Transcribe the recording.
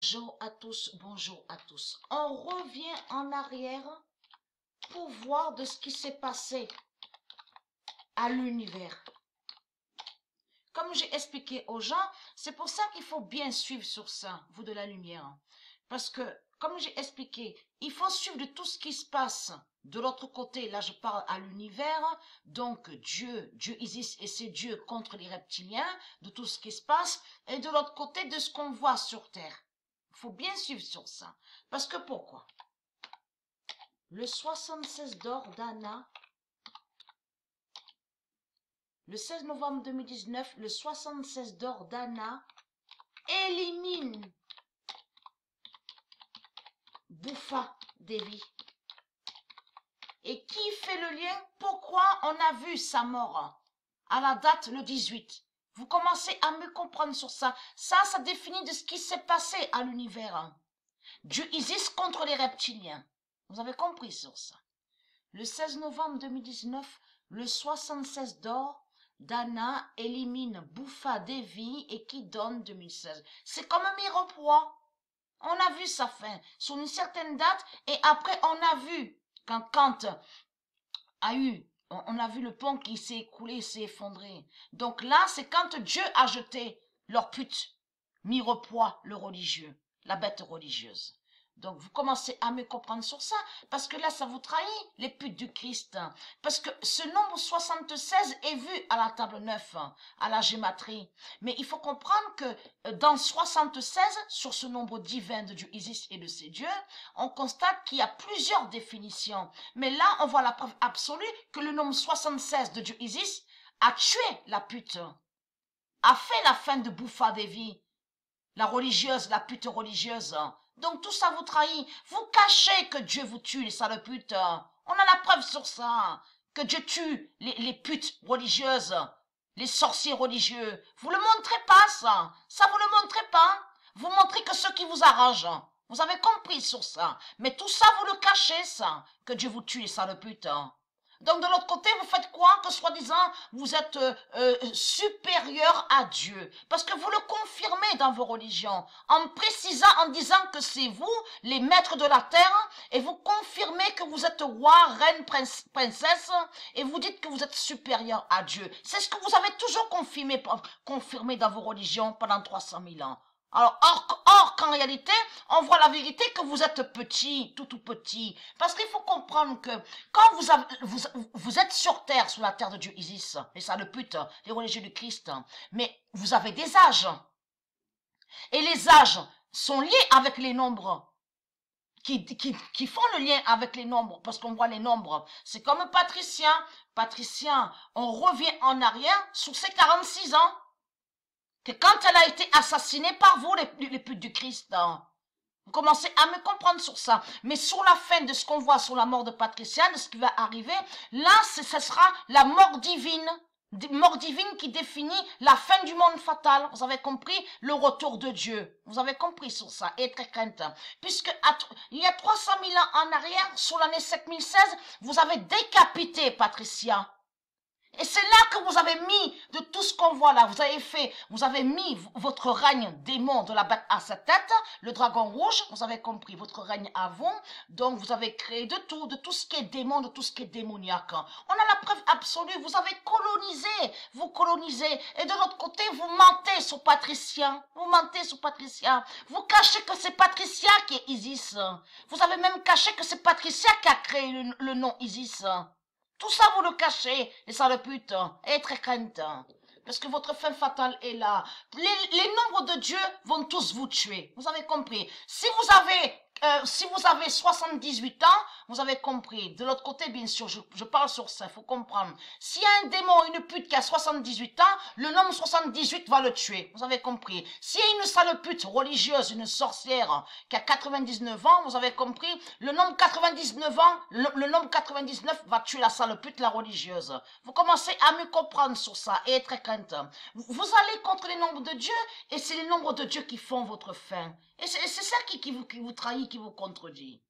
Bonjour à tous, bonjour à tous. On revient en arrière pour voir de ce qui s'est passé à l'univers. Comme j'ai expliqué aux gens, c'est pour ça qu'il faut bien suivre sur ça, vous de la lumière. Parce que, comme j'ai expliqué, il faut suivre de tout ce qui se passe de l'autre côté. Là, je parle à l'univers, donc Dieu Isis et ses dieux contre les reptiliens, de tout ce qui se passe, et de l'autre côté de ce qu'on voit sur Terre. Il faut bien suivre sur ça. Parce que pourquoi? Le 76 d'or d'Anna, le 16 novembre 2019, le 76 d'or d'Anna élimine Boufa Devi. Et qui fait le lien? Pourquoi on a vu sa mort à la date le 18? Vous commencez à me comprendre sur ça. Ça définit de ce qui s'est passé à l'univers. Dieu Isis contre les reptiliens. Vous avez compris sur ça. Le 16 novembre 2019, le 76 d'or d'Anna élimine Boufa Devi et qui donne 2016. C'est comme un mirepoix. On a vu sa fin sur une certaine date et après on a vu quand on a vu le pont qui s'est écoulé, s'est effondré. Donc là, c'est quand Dieu a jeté leur pute, mirepoix, le religieux, la bête religieuse. Donc, vous commencez à me comprendre sur ça, parce que là, ça vous trahit, les putes du Christ. Parce que ce nombre 76 est vu à la table 9, à la gématrie. Mais il faut comprendre que dans 76, sur ce nombre divin de Dieu Isis et de ses dieux, on constate qu'il y a plusieurs définitions. Mais là, on voit la preuve absolue que le nombre 76 de Dieu Isis a tué la pute, a fait la fin de Boufa Devi, la religieuse, la pute religieuse. Donc tout ça vous trahit. Vous cachez que Dieu vous tue, les sales putes. On a la preuve sur ça. Que Dieu tue les putes religieuses, les sorciers religieux. Vous le montrez pas, ça. Ça, vous le montrez pas. Vous montrez que ce qui vous arrange. Vous avez compris sur ça. Mais tout ça, vous le cachez, ça. Que Dieu vous tue, les sales putes. Donc de l'autre côté, vous faites quoi? Que soi-disant, vous êtes supérieur à Dieu. Parce que vous le confirmez dans vos religions. En précisant, en disant que c'est vous, les maîtres de la terre, et vous confirmez que vous êtes roi, reine, princesse, et vous dites que vous êtes supérieur à Dieu. C'est ce que vous avez toujours confirmé dans vos religions pendant 300 000 ans. Alors, or qu'en réalité, on voit la vérité que vous êtes petit, tout petit. Parce qu'il faut comprendre que quand vous êtes sur terre, sur la terre de Dieu Isis, les sales putes, les religieux du Christ, mais vous avez des âges. Et les âges sont liés avec les nombres. Qui font le lien avec les nombres, parce qu'on voit les nombres. C'est comme Patricia. Patricia, on revient en arrière sur ses 46 ans. Que quand elle a été assassinée par vous, les putes du Christ, vous commencez à me comprendre sur ça. Mais sur la fin de ce qu'on voit sur la mort de Patricia, de ce qui va arriver, là, ce sera la mort divine. Mort divine qui définit la fin du monde fatal. Vous avez compris? Le retour de Dieu. Vous avez compris sur ça. Et très crainte. Puisque il y a 300 000 ans en arrière, sur l'année 7016, vous avez décapité Patricia. Et c'est là que vous avez mis de tout ce qu'on voit là. Vous avez mis votre règne démon de la bête à sa tête, le dragon rouge, vous avez compris, votre règne à vous. Donc vous avez créé de tout ce qui est démon, de tout ce qui est démoniaque. On a la preuve absolue, vous avez colonisé, vous colonisez. Et de l'autre côté, vous mentez sur Patricia. Vous mentez sur Patricia. Vous cachez que c'est Patricia qui est Isis. Vous avez même caché que c'est Patricia qui a créé le nom Isis. Tout ça, vous le cachez, les sales putes, et très crainte. Parce que votre fin fatale est là. Les nombres de Dieu vont tous vous tuer. Vous avez compris. Si vous avez 78 ans, vous avez compris. De l'autre côté, bien sûr, je parle sur ça, il faut comprendre. S'il y a un démon, une pute qui a 78 ans, le nombre 78 va le tuer. Vous avez compris. S'il y a une sale pute religieuse, une sorcière qui a 99 ans, vous avez compris, le nombre 99 ans, le nombre 99 va tuer la sale pute, la religieuse. Vous commencez à me comprendre sur ça et être crainte. Vous allez contre les nombres de Dieu et c'est les nombres de Dieu qui font votre fin. Et c'est ça qui vous trahit, qui vous contredit.